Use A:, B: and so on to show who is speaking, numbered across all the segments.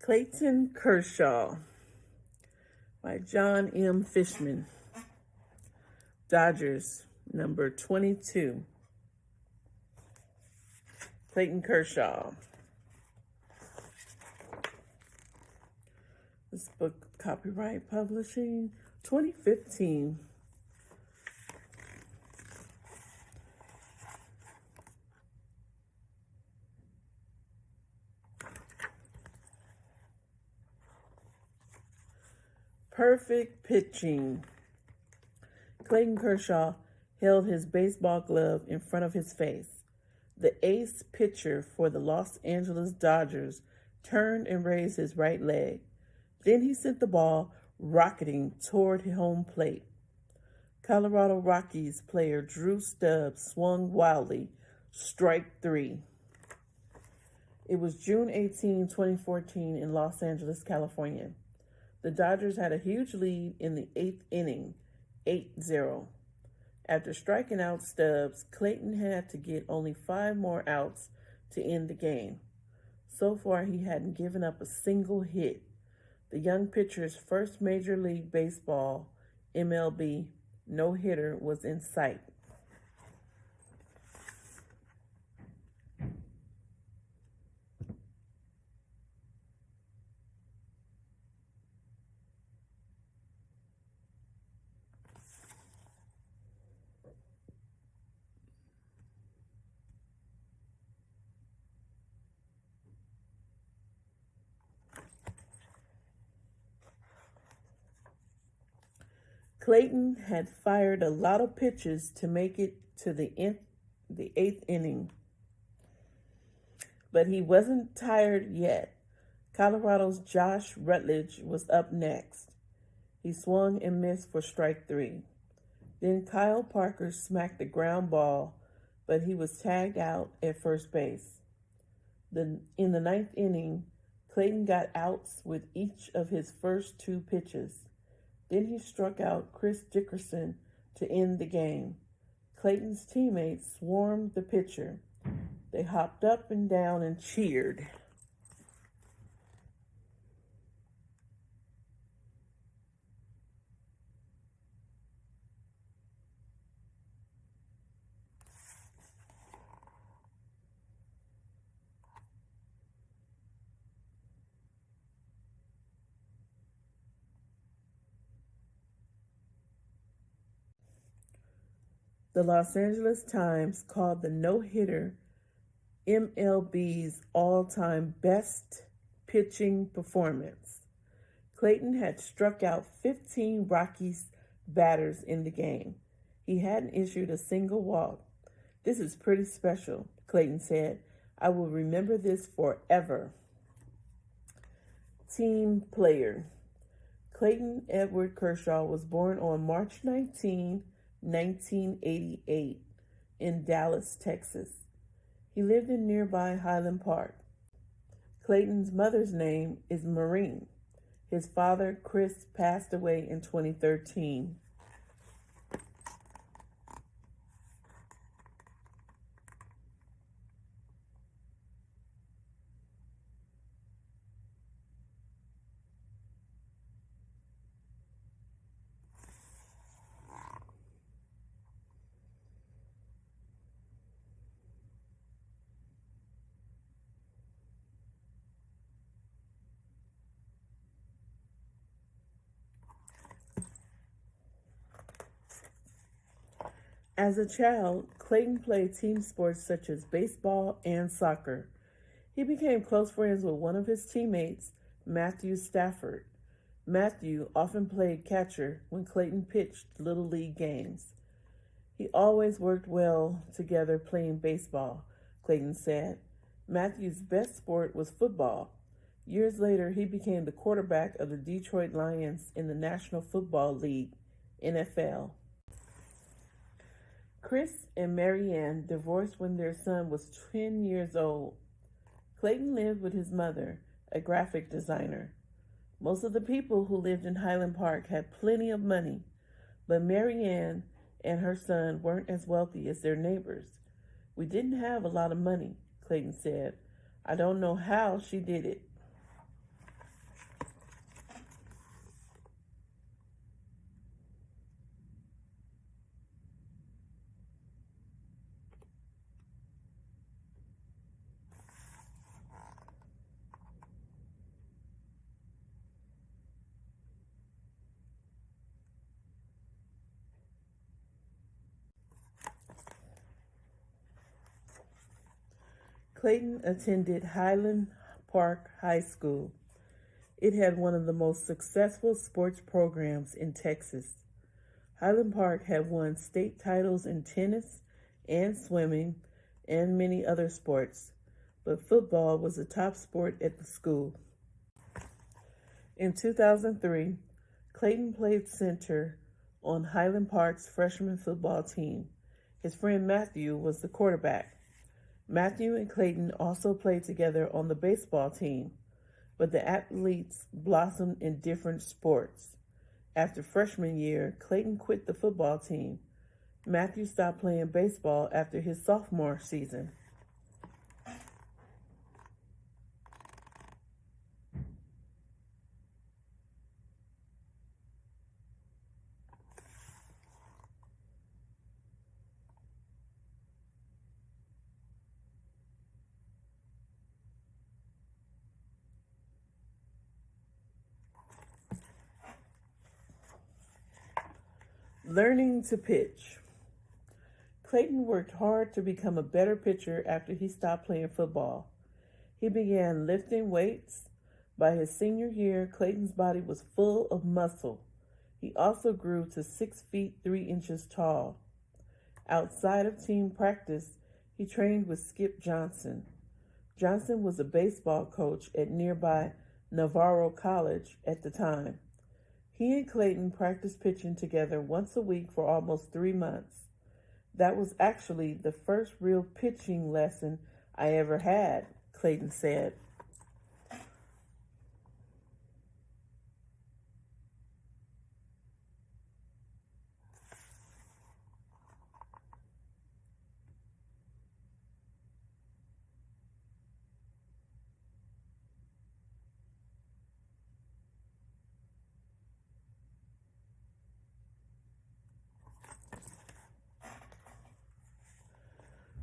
A: Clayton Kershaw by John M. Fishman. Dodgers, number 22. Clayton Kershaw. This book, copyright publishing, 2015. Perfect pitching. Clayton Kershaw held his baseball glove in front of his face. The ace pitcher for the Los Angeles Dodgers turned and raised his right leg. Then he sent the ball rocketing toward home plate. Colorado Rockies player Drew Stubbs swung wildly, strike 3. It was June 18, 2014 in Los Angeles, California. The Dodgers had a huge lead in the 8th inning, 8-0. After striking out Stubbs, Clayton had to get only 5 more outs to end the game. So far, he hadn't given up a single hit. The young pitcher's first Major League Baseball, MLB, no-hitter was in sight. Clayton had fired a lot of pitches to make it to the 8th inning, but he wasn't tired yet. Colorado's Josh Rutledge was up next. He swung and missed for strike 3. Then Kyle Parker smacked a ground ball, but he was tagged out at first base. In the 9th inning, Clayton got outs with each of his first 2 pitches. Then he struck out Chris Dickerson to end the game. Clayton's teammates swarmed the pitcher. They hopped up and down and cheered. The Los Angeles Times called the no-hitter MLB's all-time best pitching performance. Clayton had struck out 15 Rockies batters in the game. He hadn't issued a single walk. "This is pretty special," Clayton said. "I will remember this forever." Team player. Clayton Edward Kershaw was born on March 19, 1988, in Dallas, Texas. He lived in nearby Highland Park. Clayton's mother's name is Maureen. His father, Chris, passed away in 2013. As a child, Clayton played team sports such as baseball and soccer. He became close friends with one of his teammates, Matthew Stafford. Matthew often played catcher when Clayton pitched Little League games. "He always worked well together playing baseball," Clayton said. Matthew's best sport was football. Years later, he became the quarterback of the Detroit Lions in the National Football League, NFL. Chris and Marianne divorced when their son was 10 years old. Clayton lived with his mother, a graphic designer. Most of the people who lived in Highland Park had plenty of money, but Marianne and her son weren't as wealthy as their neighbors. "We didn't have a lot of money," Clayton said. "I don't know how she did it." Clayton attended Highland Park High School. It had one of the most successful sports programs in Texas. Highland Park had won state titles in tennis and swimming and many other sports, but football was the top sport at the school. In 2003, Clayton played center on Highland Park's freshman football team. His friend Matthew was the quarterback. Matthew and Clayton also played together on the baseball team, but the athletes blossomed in different sports. After freshman year, Clayton quit the football team. Matthew stopped playing baseball after his sophomore season. Learning to pitch. Clayton worked hard to become a better pitcher after he stopped playing football. He began lifting weights. By his senior year, Clayton's body was full of muscle. He also grew to 6 feet 3 inches tall. Outside of team practice, he trained with Skip Johnson. Johnson was a baseball coach at nearby Navarro College at the time. He and Clayton practiced pitching together once a week for almost 3 months. That was actually the first real pitching lesson I ever had, Clayton said.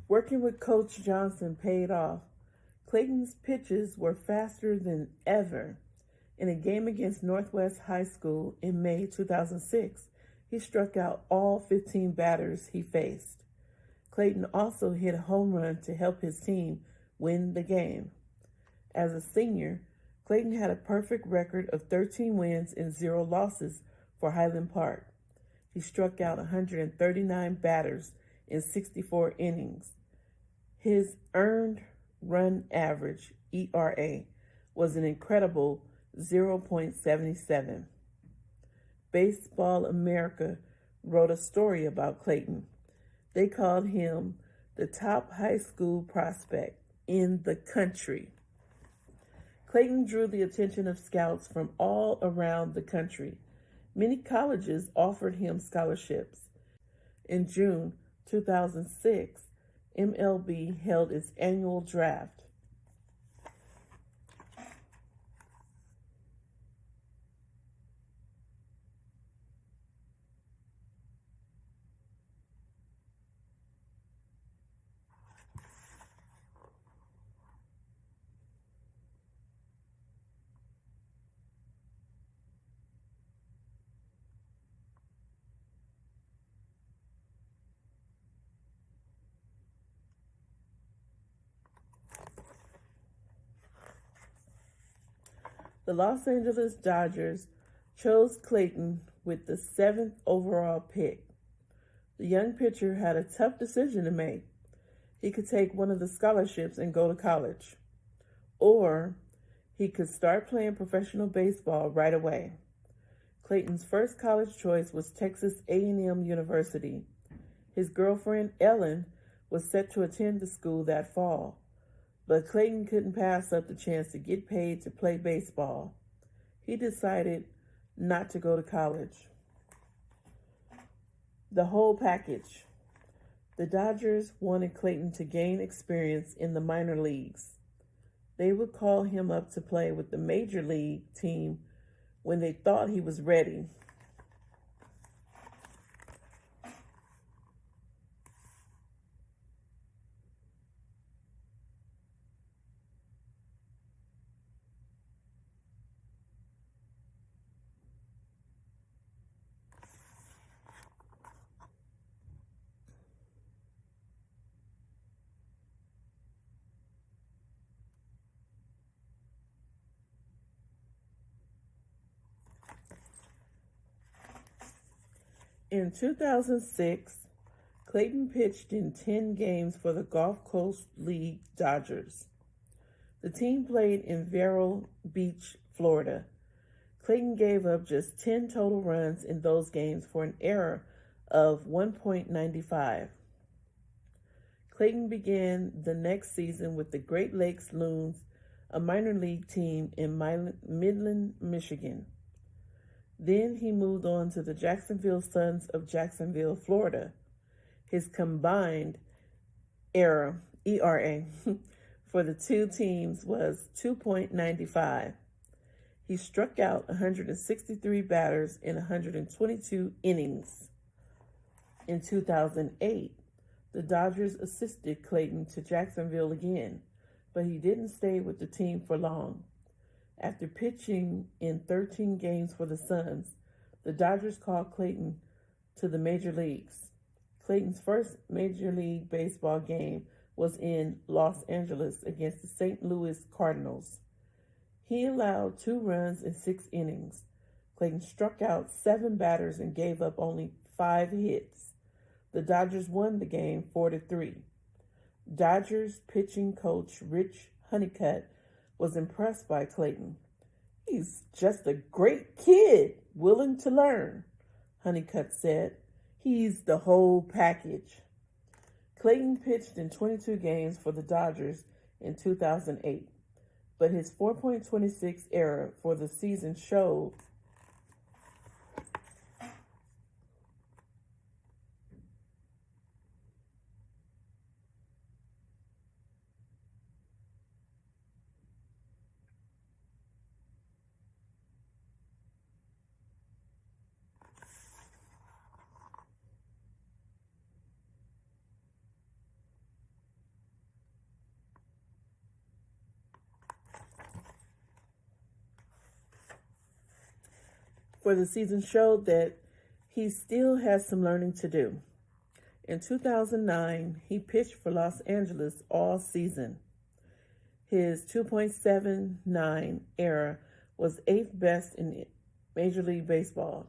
A: Working with Coach Johnson paid off. Clayton's pitches were faster than ever. In a game against Northwest High School in May 2006, he struck out all 15 batters he faced. Clayton also hit a home run to help his team win the game. As a senior, Clayton had a perfect record of 13 wins and 0 losses for Highland Park. He struck out 139 batters in 64 innings. His earned run average, ERA, was an incredible 0.77. Baseball America wrote a story about Clayton. They called him the top high school prospect in the country. Clayton drew the attention of scouts from all around the country. Many colleges offered him scholarships. In June 2006, MLB held its annual draft. The Los Angeles Dodgers chose Clayton with the 7th overall pick. The young pitcher had a tough decision to make. He could take one of the scholarships and go to college, or he could start playing professional baseball right away. Clayton's first college choice was Texas A&M University. His girlfriend, Ellen, was set to attend the school that fall, but Clayton couldn't pass up the chance to get paid to play baseball. He decided not to go to college. The whole package. The Dodgers wanted Clayton to gain experience in the minor leagues. They would call him up to play with the major league team when they thought he was ready. In 2006, Clayton pitched in 10 games for the Gulf Coast League Dodgers. The team played in Vero Beach, Florida. Clayton gave up just 10 total runs in those games for an ERA of 1.95. Clayton began the next season with the Great Lakes Loons, a minor league team in Midland, Michigan. Then he moved on to the Jacksonville Sons of Jacksonville, Florida. His combined ERA for the two teams was 2.95. He struck out 163 batters in 122 innings. In 2008, the Dodgers assisted Clayton to Jacksonville again, but he didn't stay with the team for long. After pitching in 13 games for the Suns, the Dodgers called Clayton to the major leagues. Clayton's first Major League Baseball game was in Los Angeles against the St. Louis Cardinals. He allowed 2 runs in 6 innings. Clayton struck out 7 batters and gave up only 5 hits. The Dodgers won the game 4-3. Dodgers pitching coach Rich Honeycutt was impressed by Clayton. "He's just a great kid, willing to learn," Honeycutt said. "He's the whole package." Clayton pitched in 22 games for the Dodgers in 2008, but his 4.26 ERA for the season showed that he still has some learning to do. In 2009, he pitched for Los Angeles all season. His 2.79 ERA was 8th best in Major League Baseball.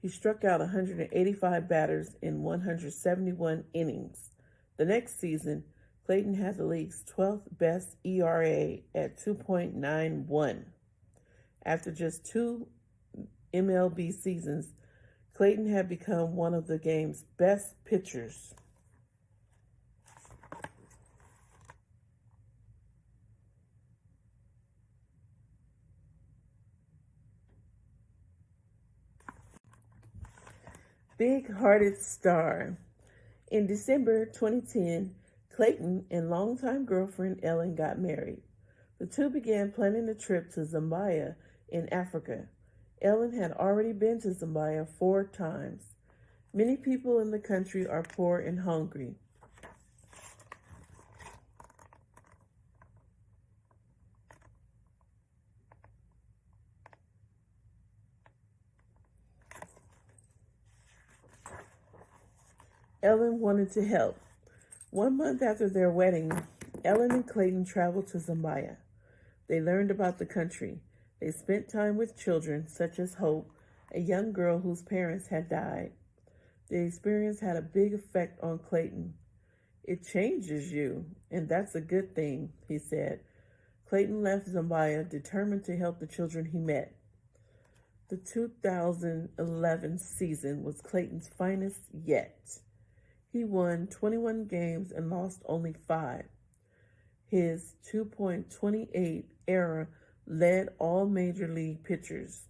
A: He struck out 185 batters in 171 innings. The next season, Clayton had the league's 12th best ERA at 2.91. After just 2 MLB seasons, Clayton had become one of the game's best pitchers. Big-hearted star. In December 2010, Clayton and longtime girlfriend Ellen got married. The two began planning a trip to Zambia in Africa. Ellen had already been to Zambia 4 times. Many people in the country are poor and hungry. Ellen wanted to help. 1 month after their wedding, Ellen and Clayton traveled to Zambia. They learned about the country. They spent time with children such as Hope, a young girl whose parents had died. The experience had a big effect on Clayton. "It changes you, and that's a good thing," he said. Clayton left Zambia determined to help the children he met. The 2011 season was Clayton's finest yet. He won 21 games and lost only 5. His 2.28 ERA led all major league pitchers.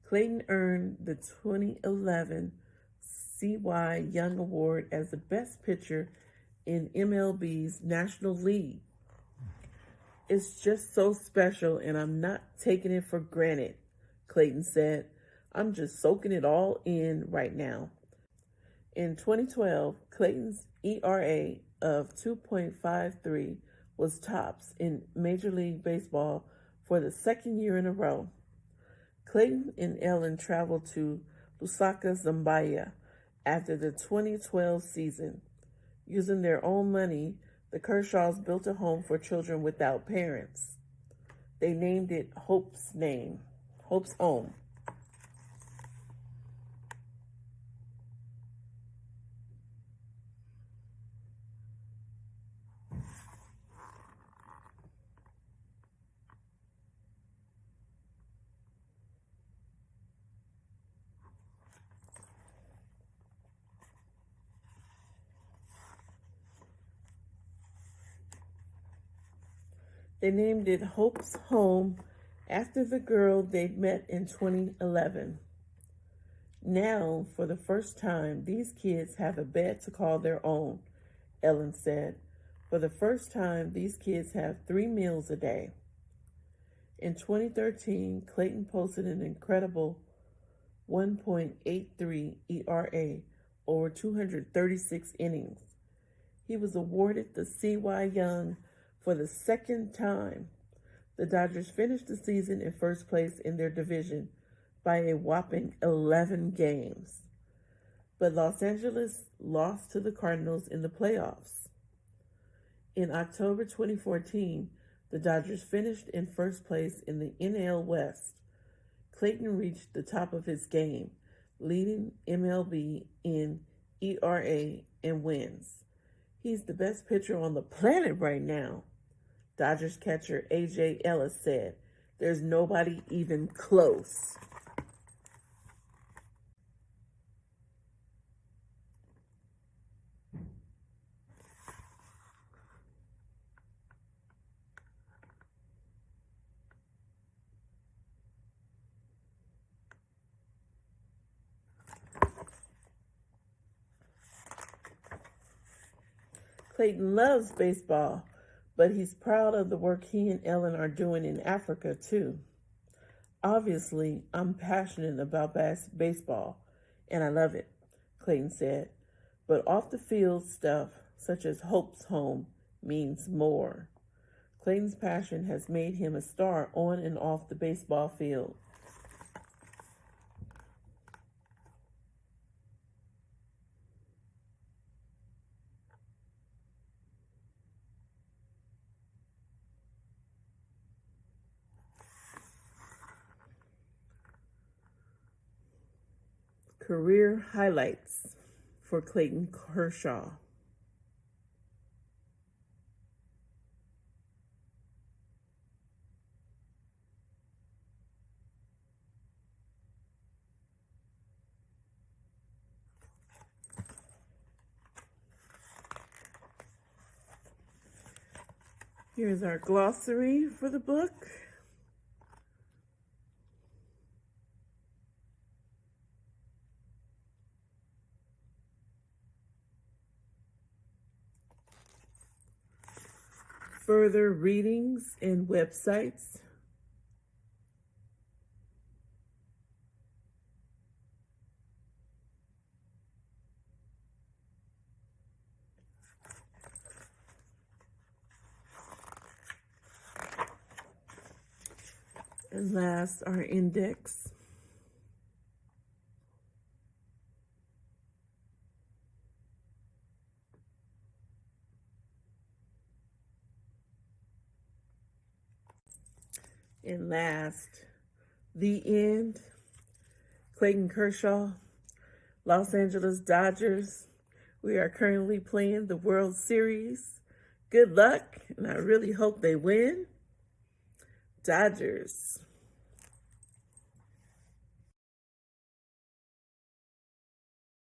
A: Clayton earned the 2011 CY Young Award as the best pitcher in MLB's National League. "It's just so special, and I'm not taking it for granted," Clayton said. "I'm just soaking it all in right now." In 2012, Clayton's ERA of 2.53 was tops in Major League Baseball for the 2nd year in a row. Clayton and Ellen traveled to Lusaka, Zambia after the 2012 season. Using their own money, the Kershaws built a home for children without parents. They named it Hope's Home. They named it Hope's Home after the girl they'd met in 2011. Now, for the first time, these kids have a bed to call their own, Ellen said. For the first time, these kids have 3 meals a day. In 2013, Clayton posted an incredible 1.83 ERA over 236 innings. He was awarded the Cy Young for the second time. The Dodgers finished the season in first place in their division by a whopping 11 games. But Los Angeles lost to the Cardinals in the playoffs. In October 2014, the Dodgers finished in first place in the NL West. Clayton reached the top of his game, leading MLB in ERA and wins. He's the best pitcher on the planet right now, Dodgers catcher A.J. Ellis said. There's nobody even close. Clayton loves baseball, but he's proud of the work he and Ellen are doing in Africa, too. Obviously, I'm passionate about baseball, and I love it, Clayton said. But off the field stuff, such as Hope's Home, means more. Clayton's passion has made him a star on and off the baseball field. Career highlights for Clayton Kershaw. Here's our glossary for the book. Further readings and websites. And last, our index. And last, the end. Clayton Kershaw, Los Angeles Dodgers. We are currently playing the World Series. Good luck, and I really hope they win. Dodgers.